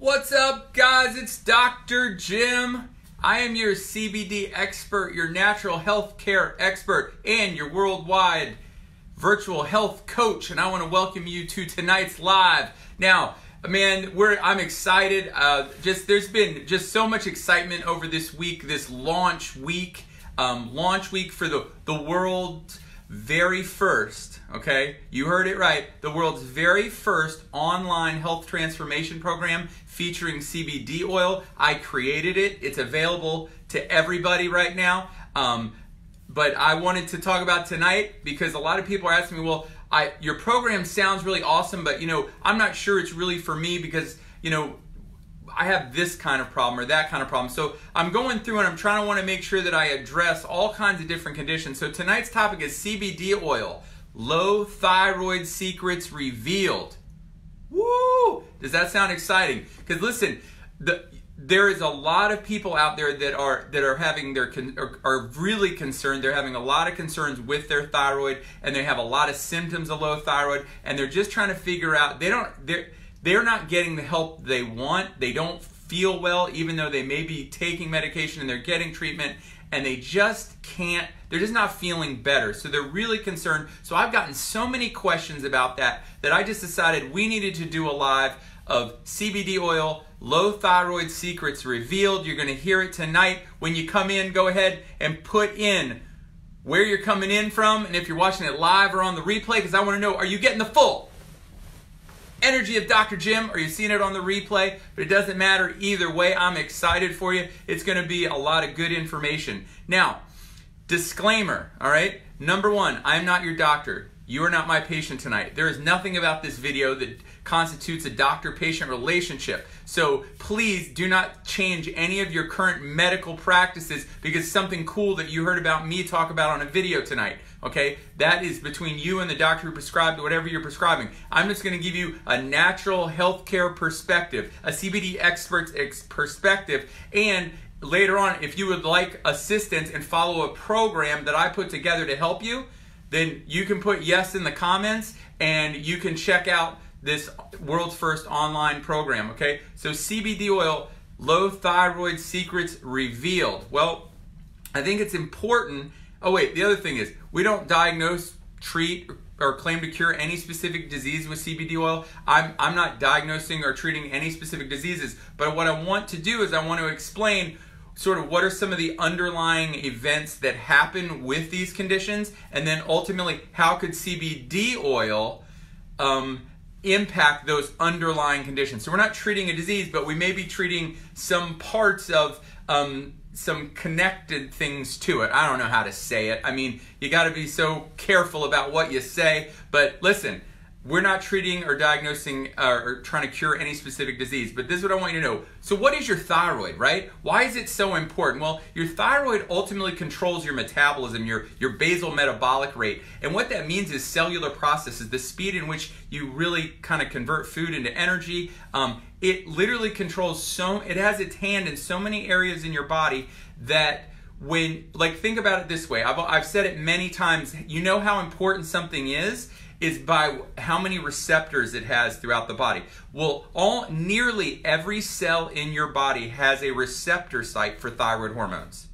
What's up, guys? It's Dr. Jim. I am your CBD expert, your natural health care expert, and your worldwide virtual health coach. And I want to welcome you to tonight's live. Now, man, I'm excited. There's been just so much excitement over this week, this launch week for the world's very first, okay? You heard it right. The world's very first online health transformation program featuring CBD oil. I created it. It's available to everybody right now. But I wanted to talk about tonight because a lot of people are asking me, well, your program sounds really awesome, but I'm not sure it's really for me because, I have this kind of problem or that kind of problem. So I'm going through and I'm trying to want to make sure that I address all kinds of different conditions. So tonight's topic is CBD oil, low thyroid secrets revealed. Woo! Does that sound exciting? Because listen, there is a lot of people out there that are having are really concerned. They're having a lot of concerns with their thyroid, and they have a lot of symptoms of low thyroid, and they're just trying to figure out. They're not getting the help they want. They don't feel well, even though they may be taking medication and they're getting treatment, and they just can't. They're just not feeling better. So they're really concerned. So I've gotten so many questions about that I just decided we needed to do a live of CBD oil, low thyroid secrets revealed. You're going to hear it tonight. When you come in, go ahead and put in where you're coming in from, and if you're watching it live or on the replay, because I want to know, are you getting the full energy of Dr. Jim? Are you seeing it on the replay? But it doesn't matter either way. I'm excited for you. It's going to be a lot of good information. Now, disclaimer, all right? Number one, I'm not your doctor. You are not my patient tonight. There is nothing about this video that constitutes a doctor-patient relationship. So please do not change any of your current medical practices because something cool that you heard about me talk about on a video tonight. Okay, that is between you and the doctor who prescribed whatever you're prescribing. I'm just going to give you a natural healthcare perspective, a CBD expert's perspective, and later on, if you would like assistance and follow a program that I put together to help you, then you can put yes in the comments and you can check out this world's first online program, okay? So CBD oil, low thyroid secrets revealed. Well, I think it's important. Oh wait, the other thing is, we don't diagnose, treat, or claim to cure any specific disease with CBD oil. I'm not diagnosing or treating any specific diseases, but what I want to do is I want to explain sort of what are some of the underlying events that happen with these conditions, and then ultimately, how could CBD oil impact those underlying conditions. So we're not treating a disease, but we may be treating some parts of some connected things to it. I don't know how to say it. I mean, you got to be so careful about what you say, but listen, we're not treating or diagnosing or trying to cure any specific disease, but this is what I want you to know. So what is your thyroid, right? Why is it so important? Well, your thyroid ultimately controls your metabolism, your basal metabolic rate. And what that means is cellular processes, the speed in which you really kind of convert food into energy. It literally controls it has its hand in so many areas in your body that think about it this way. I've said it many times. You know how important something is by how many receptors it has throughout the body. Well, nearly every cell in your body has a receptor site for thyroid hormones.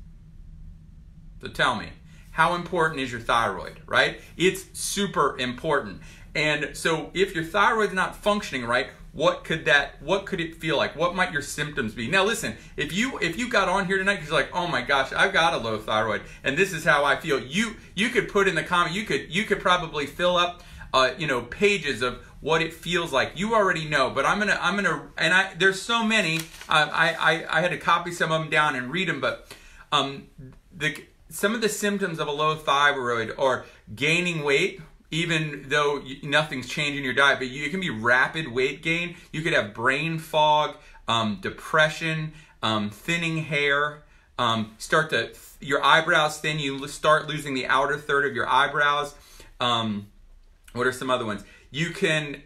So tell me, how important is your thyroid, right? It's super important. And so if your thyroid's not functioning right, what could it feel like? What might your symptoms be? Now listen, if you got on here tonight because you're like, oh my gosh, I've got a low thyroid and this is how I feel, you could put in the comment, you could probably fill up pages of what it feels like. You already know, but there's so many. I had to copy some of them down and read them, but some of the symptoms of a low thyroid are gaining weight, even though nothing's changing your diet, but it can be rapid weight gain. You could have brain fog, depression, thinning hair, your eyebrows thin, you start losing the outer third of your eyebrows. What are some other ones? It can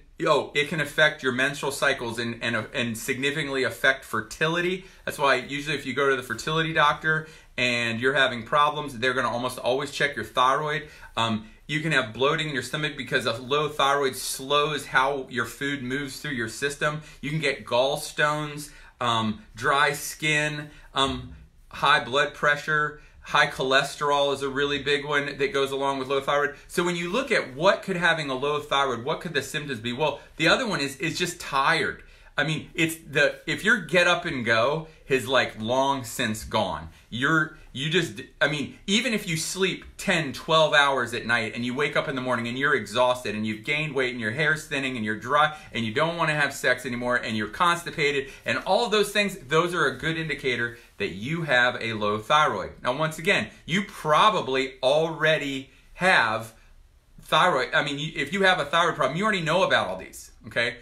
affect your menstrual cycles and significantly affect fertility. That's why usually if you go to the fertility doctor and you're having problems, they're going to almost always check your thyroid. You can have bloating in your stomach because a low thyroid slows how your food moves through your system. You can get gallstones, dry skin, high blood pressure, high cholesterol is a really big one that goes along with low thyroid. So when you look at what could having a low thyroid, what could the symptoms be? Well, the other one is just tired. I mean, if your get up and go is like long since gone. Even if you sleep 10, 12 hours at night and you wake up in the morning and you're exhausted and you've gained weight and your hair's thinning and you're dry and you don't want to have sex anymore and you're constipated and all of those things, those are a good indicator that you have a low thyroid. Now, once again, you probably already have thyroid. I mean, if you have a thyroid problem, you already know about all these, okay?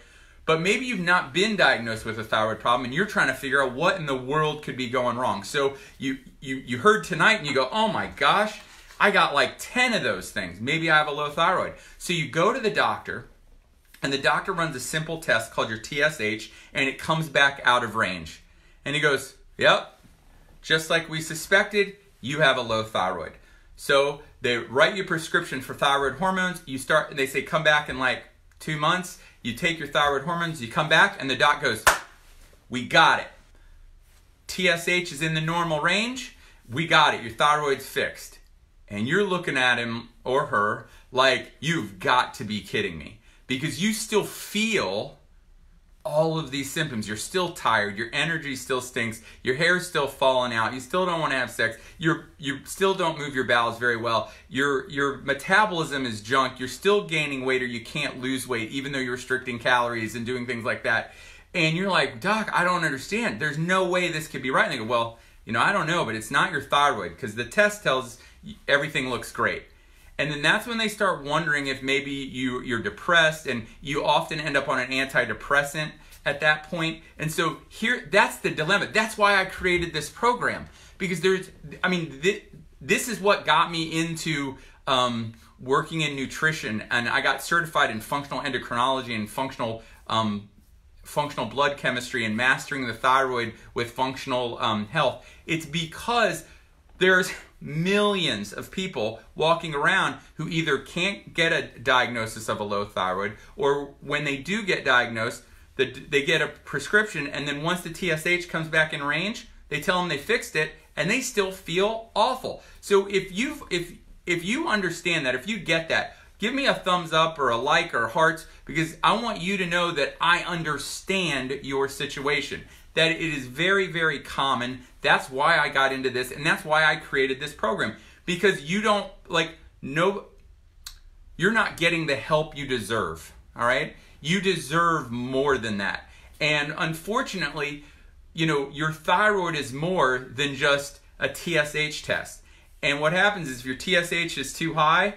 But maybe you've not been diagnosed with a thyroid problem and you're trying to figure out what in the world could be going wrong. So you heard tonight and you go, oh my gosh, I got like 10 of those things. Maybe I have a low thyroid. So you go to the doctor and the doctor runs a simple test called your TSH and it comes back out of range. And he goes, yep, just like we suspected, you have a low thyroid. So they write you a prescription for thyroid hormones. They say come back in like 2 months. You take your thyroid hormones, you come back, and the doc goes, we got it. TSH is in the normal range. We got it. Your thyroid's fixed. And you're looking at him or her like, you've got to be kidding me. Because you still feel all of these symptoms. You're still tired. Your energy still stinks. Your hair's still falling out. You still don't want to have sex. You still don't move your bowels very well. Your metabolism is junk. You're still gaining weight or you can't lose weight even though you're restricting calories and doing things like that. And you're like, doc, I don't understand. There's no way this could be right. And they go, well, I don't know, but it's not your thyroid because the test tells everything looks great. And then that's when they start wondering if maybe you're depressed, and you often end up on an antidepressant at that point. And so that's the dilemma. That's why I created this program, because this is what got me into working in nutrition, and I got certified in functional endocrinology and functional blood chemistry and mastering the thyroid with functional health. It's because there's millions of people walking around who either can't get a diagnosis of a low thyroid, or when they do get diagnosed, they get a prescription, and then once the TSH comes back in range, they tell them they fixed it, and they still feel awful. So if you understand that, if you get that, give me a thumbs up or a like or hearts, because I want you to know that I understand your situation. That it is very, very common. That's why I got into this, and that's why I created this program. Because you're not getting the help you deserve, all right? You deserve more than that. And unfortunately, your thyroid is more than just a TSH test. And what happens is if your TSH is too high,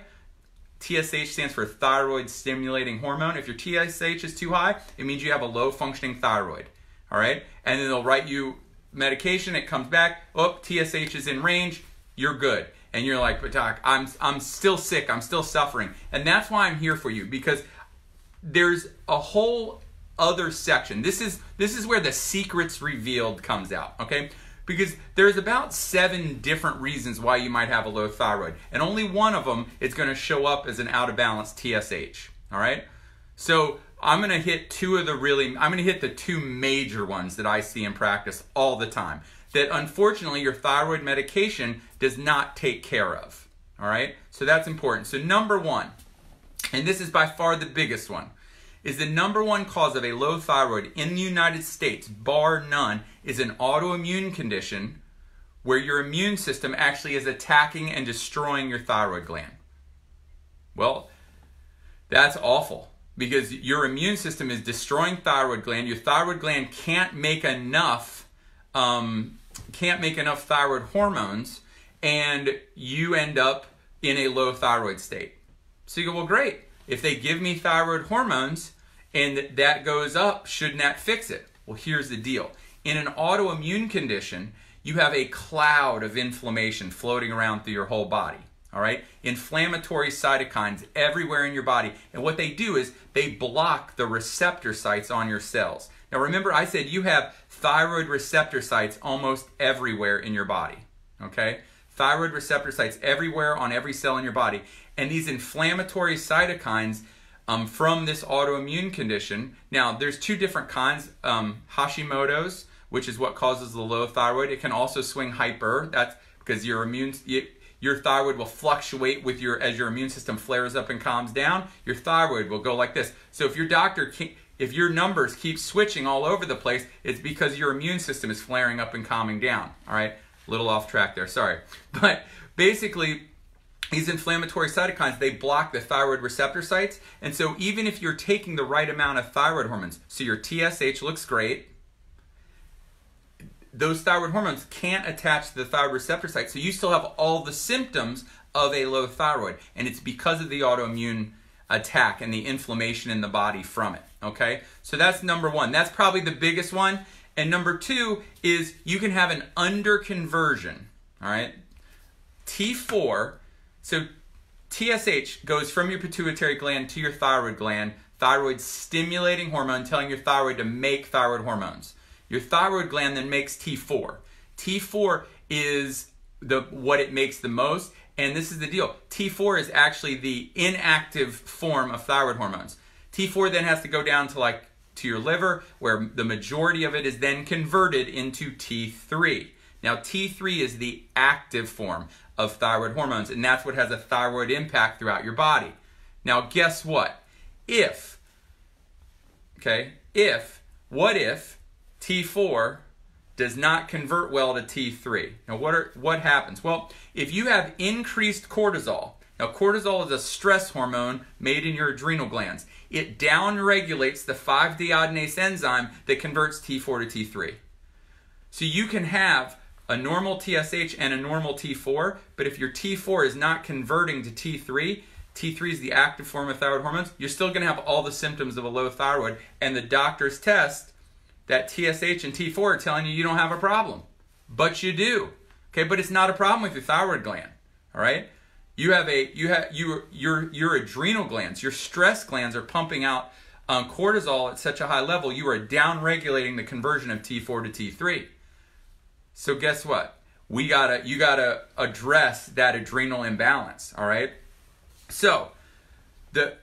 TSH stands for thyroid stimulating hormone. If your TSH is too high, it means you have a low functioning thyroid. All right, and then they'll write you medication. It comes back. Oh, TSH is in range. You're good. And you're like, but doc, I'm still sick. I'm still suffering. And that's why I'm here for you, because there's a whole other section. This is where the secrets revealed comes out. Okay, because there's about 7 different reasons why you might have a low thyroid, and only one of them is going to show up as an out of balance TSH. All right, so I'm going to hit the 2 major ones that I see in practice all the time that unfortunately your thyroid medication does not take care of. All right? So that's important. So number 1, and this is by far the biggest one, is the number 1 cause of a low thyroid in the United States, bar none, is an autoimmune condition where your immune system actually is attacking and destroying your thyroid gland. Well, that's awful. Because your immune system is destroying thyroid gland. Your thyroid gland can't make enough thyroid hormones, and you end up in a low thyroid state. So you go, well, great. If they give me thyroid hormones and that goes up, shouldn't that fix it? Well, here's the deal. In an autoimmune condition, you have a cloud of inflammation floating around through your whole body. All right, inflammatory cytokines everywhere in your body. And what they do is they block the receptor sites on your cells. Now remember, I said you have thyroid receptor sites almost everywhere in your body. Okay, thyroid receptor sites everywhere on every cell in your body. And these inflammatory cytokines from this autoimmune condition. Now, there's two different kinds. Hashimoto's, which is what causes the low thyroid. It can also swing hyper. That's because your thyroid will fluctuate with as your immune system flares up and calms down. Your thyroid will go like this. So if your numbers keep switching all over the place, it's because your immune system is flaring up and calming down. All right, a little off track there, sorry. But basically, these inflammatory cytokines, they block the thyroid receptor sites. And so even if you're taking the right amount of thyroid hormones, so your TSH looks great, those thyroid hormones can't attach to the thyroid receptor site. So you still have all the symptoms of a low thyroid. And it's because of the autoimmune attack and the inflammation in the body from it. Okay? So that's number one. That's probably the biggest one. And number two is you can have an underconversion. All right? T4, so TSH goes from your pituitary gland to your thyroid gland. Thyroid stimulating hormone telling your thyroid to make thyroid hormones. Your thyroid gland then makes T4. T4 is what it makes the most, and this is the deal. T4 is actually the inactive form of thyroid hormones. T4 then has to go down to your liver, where the majority of it is then converted into T3. Now, T3 is the active form of thyroid hormones, and that's what has a thyroid impact throughout your body. Now, guess what? What if T4 does not convert well to T3? Now, what happens? Well, if you have increased cortisol, now cortisol is a stress hormone made in your adrenal glands. It downregulates the 5-deiodinase enzyme that converts T4 to T3. So you can have a normal TSH and a normal T4, but if your T4 is not converting to T3, T3 is the active form of thyroid hormones, you're still going to have all the symptoms of a low thyroid, and the doctor's test that TSH and T4 are telling you don't have a problem, but you do. Okay, but it's not a problem with your thyroid gland. All right, your adrenal glands, your stress glands are pumping out cortisol at such a high level. You are downregulating the conversion of T4 to T3. So guess what? You gotta address that adrenal imbalance. All right. So the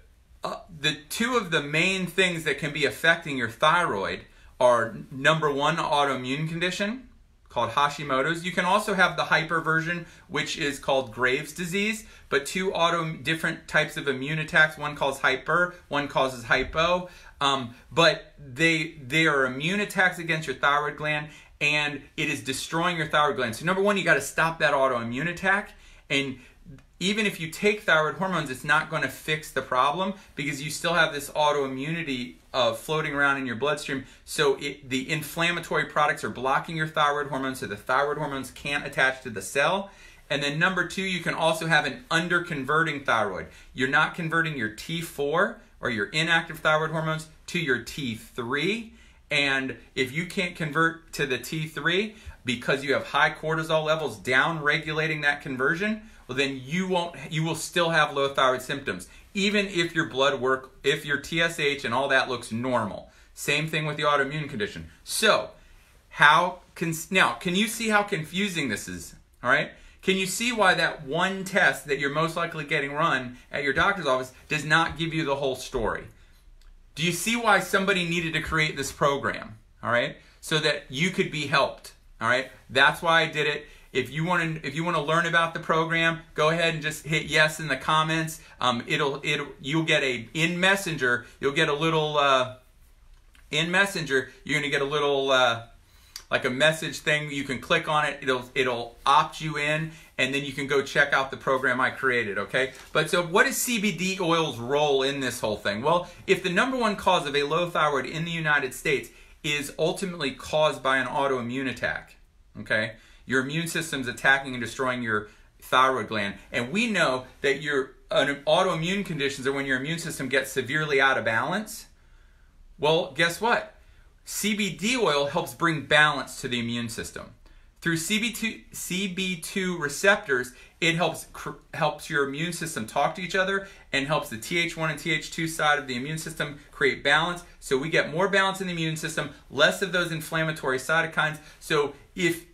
two of the main things that can be affecting your thyroid are, number one, autoimmune condition called Hashimoto's. You can also have the hyper version, which is called Graves' disease, but two different types of immune attacks. One causes hyper, one causes hypo. But they are immune attacks against your thyroid gland, and it is destroying your thyroid gland. So number one, you got to stop that autoimmune attack. And even if you take thyroid hormones, it's not going to fix the problem because you still have this autoimmunity floating around in your bloodstream. So the inflammatory products are blocking your thyroid hormones, so the thyroid hormones can't attach to the cell. And then number two, you can also have an underconverting thyroid. You're not converting your T4 or your inactive thyroid hormones to your T3. And if you can't convert to the T3 because you have high cortisol levels down regulating that conversion, well, then you will still have low thyroid symptoms, even if your blood work, if your TSH and all that looks normal. Same thing with the autoimmune condition. So, can you see how confusing this is? All right? Can you see why that one test that you're most likely getting run at your doctor's office does not give you the whole story? Do you see why somebody needed to create this program? All right? So that you could be helped. All right? That's why I did it. If you want to learn about the program, go ahead and just hit yes in the comments. You'll get in Messenger. You'll get a little in Messenger. You're gonna get a little like a message thing. You can click on it. It'll opt you in, and then you can go check out the program I created. Okay. But so, what is CBD oil's role in this whole thing? Well, if the number one cause of a low thyroid in the United States is ultimately caused by an autoimmune attack, okay. Your immune system's attacking and destroying your thyroid gland. And we know that autoimmune conditions are when your immune system gets severely out of balance. Well, guess what? CBD oil helps bring balance to the immune system. Through CB2 receptors, it helps your immune system talk to each other and helps the Th1 and Th2 side of the immune system create balance. So we get more balance in the immune system, less of those inflammatory cytokines. So if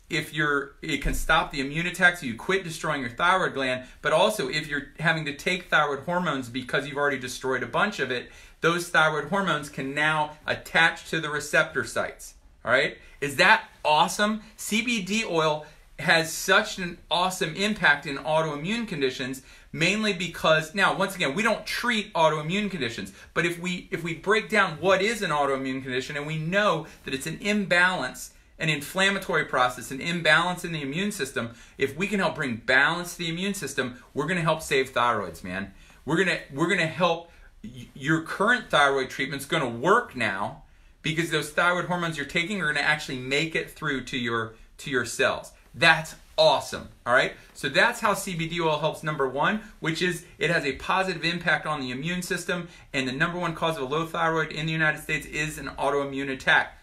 it can stop the immune attack, so you quit destroying your thyroid gland, but also if you're having to take thyroid hormones because you've already destroyed a bunch of it, those thyroid hormones can now attach to the receptor sites. All right? Is that awesome? CBD oil has such an awesome impact in autoimmune conditions, mainly because, now once again, we don't treat autoimmune conditions, but if we break down what is an autoimmune condition, and we know that it's an imbalance, an inflammatory process, an imbalance in the immune system, if we can help bring balance to the immune system, we're going to help save thyroids, man. We're going to help. Your current thyroid treatment's going to work now because those thyroid hormones you're taking are going to actually make it through to your cells. That's awesome. All right, so that's how CBD oil helps. Number one, which is it has a positive impact on the immune system, and the number one cause of a low thyroid in the United States is an autoimmune attack.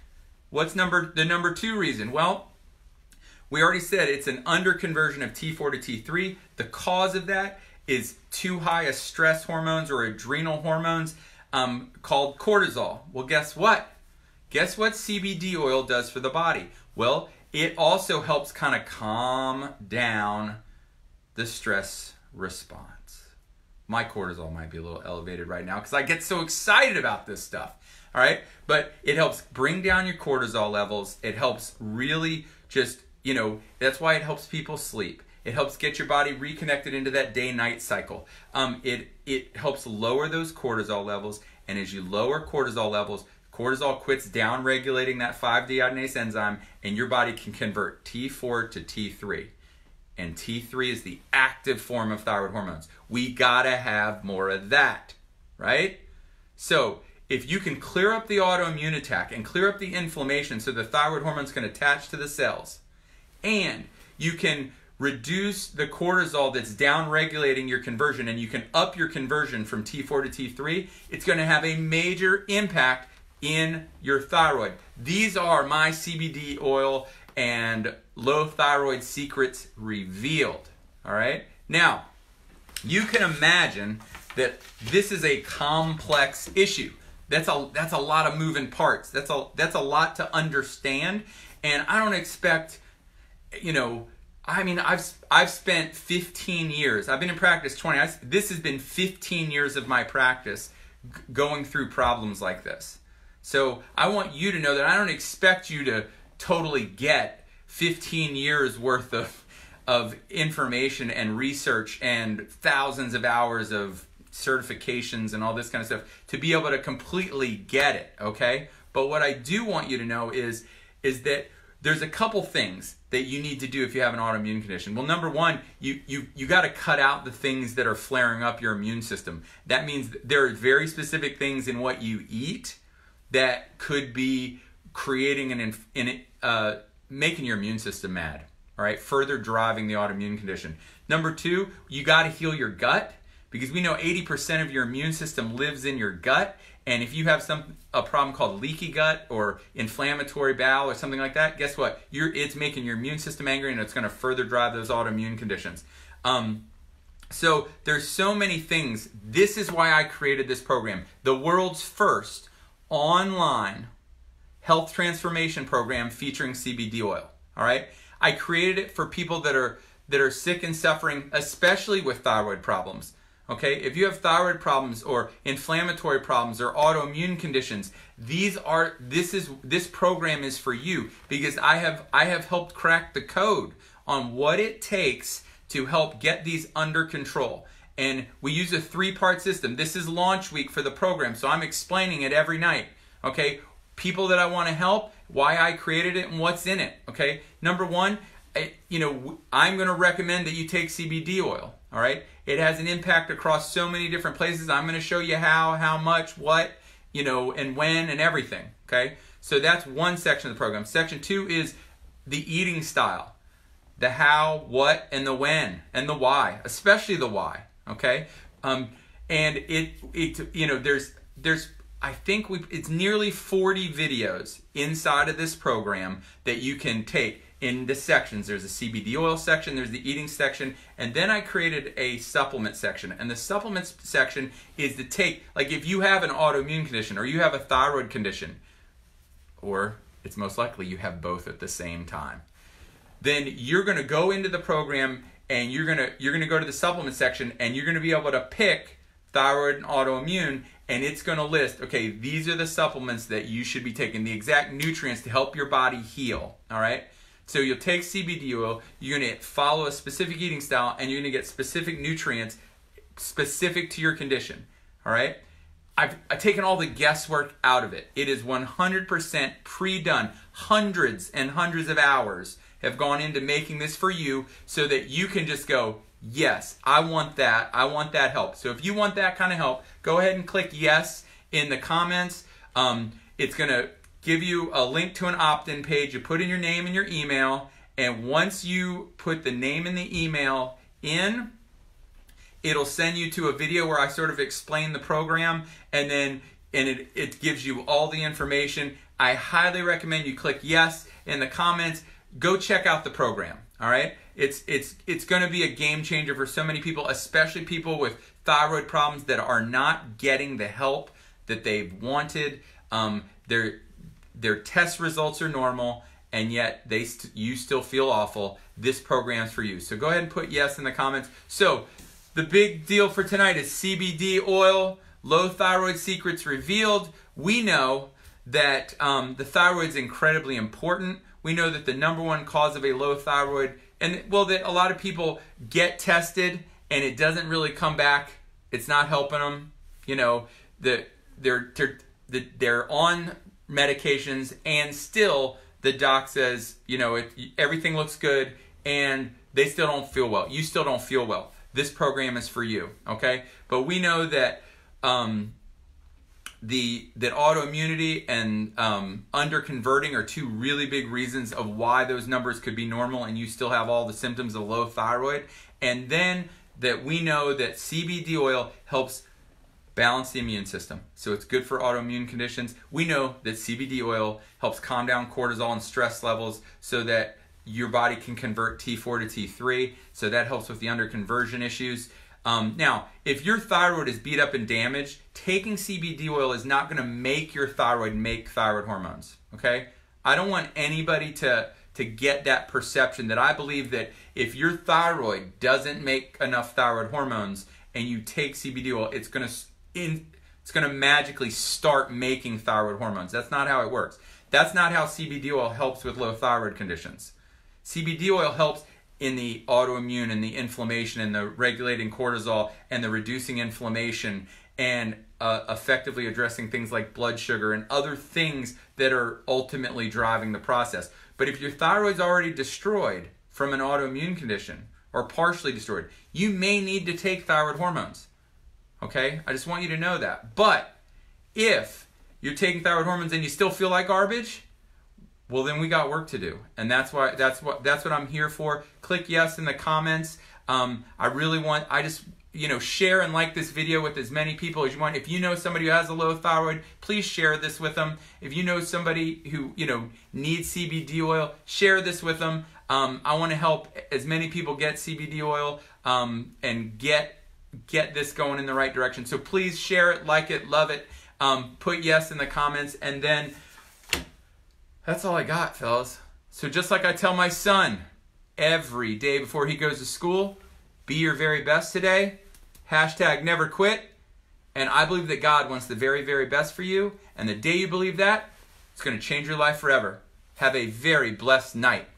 What's the number two reason? Well, we already said it's an underconversion of T4 to T3. The cause of that is too high a stress hormones or adrenal hormones called cortisol. Well, guess what? Guess what CBD oil does for the body? Well, it also helps kind of calm down the stress response. My cortisol might be a little elevated right now because I get so excited about this stuff. All right, but it helps bring down your cortisol levels. It helps really just, that's why it helps people sleep. It helps get your body reconnected into that day-night cycle. It helps lower those cortisol levels, and as you lower cortisol levels, cortisol quits down-regulating that 5-deiodinase enzyme, and your body can convert T4 to T3. And T3 is the active form of thyroid hormones. We gotta have more of that, right? So if you can clear up the autoimmune attack and clear up the inflammation so the thyroid hormones can attach to the cells, and you can reduce the cortisol that's down-regulating your conversion, and you can up your conversion from T4 to T3, it's going to have a major impact in your thyroid. These are my CBD oil and low thyroid secrets revealed. All right? Now, you can imagine that this is a complex issue. That's a lot of moving parts. That's a lot to understand, and I don't expect, I've spent 15 years. I've been in practice 20. This has been 15 years of my practice going through problems like this. So I want you to know that I don't expect you to totally get 15 years worth of information and research and thousands of hours of certifications and all this kind of stuff to be able to completely get it, okay? But what I do want you to know is that there's a couple things that you need to do if you have an autoimmune condition. Well, number one, you got to cut out the things that are flaring up your immune system. That means there are very specific things in what you eat that could be creating making your immune system mad, all right? Further driving the autoimmune condition. Number two, you got to heal your gut, because we know 80% of your immune system lives in your gut. And if you have a problem called leaky gut or inflammatory bowel or something like that, guess what? It's making your immune system angry, and it's going to further drive those autoimmune conditions. So there's so many things. This is why I created this program, the world's first online health transformation program featuring CBD oil. All right, I created it for people that are sick and suffering, especially with thyroid problems. Okay, if you have thyroid problems or inflammatory problems or autoimmune conditions, this program is for you, because I have helped crack the code on what it takes to help get these under control. And we use a 3-part system. This is launch week for the program, so I'm explaining it every night. Okay, people that I want to help, why I created it, and what's in it. Okay, number one, I'm going to recommend that you take CBD oil. All right, it has an impact across so many different places. I'm going to show you how much, what, and when, and everything. Okay, so that's one section of the program. Section 2 is the eating style, the how, what, and the when, and the why, especially the why. Okay, and there's I think it's nearly 40 videos inside of this program that you can take in the sections. There's a CBD oil section, there's the eating section, and then I created a supplement section. And the supplements section is to take, like if you have an autoimmune condition or you have a thyroid condition, or it's most likely you have both at the same time. then you're going to go into the program and you're going to go to the supplement section and you're going to be able to pick thyroid and autoimmune, and it's going to list, okay, these are the supplements that you should be taking, the exact nutrients to help your body heal, all right? So you'll take CBD oil, you're going to follow a specific eating style, and you're going to get specific nutrients specific to your condition, all right? I've taken all the guesswork out of it. It is 100% pre-done. Hundreds and hundreds of hours have gone into making this for you so that you can just go, yes, I want that. I want that help. So if you want that kind of help, go ahead and click yes in the comments. It's going to give you a link to an opt-in page. You put in your name and your email, and once you put the name and the email in, it'll send you to a video where I sort of explain the program, and then it gives you all the information. I highly recommend you click yes in the comments. Go check out the program, all right? It's going to be a game changer for so many people, especially people with thyroid problems that are not getting the help that they've wanted. Their test results are normal, and yet you still feel awful. This program's for you. So go ahead and put yes in the comments. So the big deal for tonight is CBD oil, low thyroid secrets revealed. We know that the thyroid is incredibly important. We know that the number1 cause of a low thyroid, and well, that a lot of people get tested and it doesn't really come back. It's not helping them. You know, they're on medications, and still the doc says, you know, everything looks good, and they still don't feel well. You still don't feel well. This program is for you, okay? But we know that that autoimmunity and underconverting are two really big reasons of why those numbers could be normal and you still have all the symptoms of low thyroid. And then that we know that CBD oil helps balance the immune system. So it's good for autoimmune conditions. We know that CBD oil helps calm down cortisol and stress levels so that your body can convert T4 to T3. So that helps with the underconversion issues. Now, if your thyroid is beat up and damaged, taking CBD oil is not going to make your thyroid make thyroid hormones, okay? I don't want anybody to get that perception that I believe that if your thyroid doesn't make enough thyroid hormones and you take CBD oil, it's going to magically start making thyroid hormones. That's not how it works. That's not how CBD oil helps with low thyroid conditions. CBD oil helps in the autoimmune and the inflammation and the regulating cortisol and the reducing inflammation and effectively addressing things like blood sugar and other things that are ultimately driving the process. But if your thyroid's already destroyed from an autoimmune condition or partially destroyed, you may need to take thyroid hormones. Okay? I just want you to know that. But if you're taking thyroid hormones and you still feel like garbage, well, then we got work to do, and that's what I'm here for. Click yes in the comments. I just share and like this video with as many people as you want. If you know somebody who has a low thyroid, please share this with them. If you know somebody who needs CBD oil, share this with them. I want to help as many people get CBD oil and get this going in the right direction. So please share it, like it, love it. Put yes in the comments, and then. That's all I got, fellas. So just like I tell my son every day before he goes to school, be your very best today. #never quit. And I believe that God wants the very, very best for you. And the day you believe that, it's going to change your life forever. Have a very blessed night.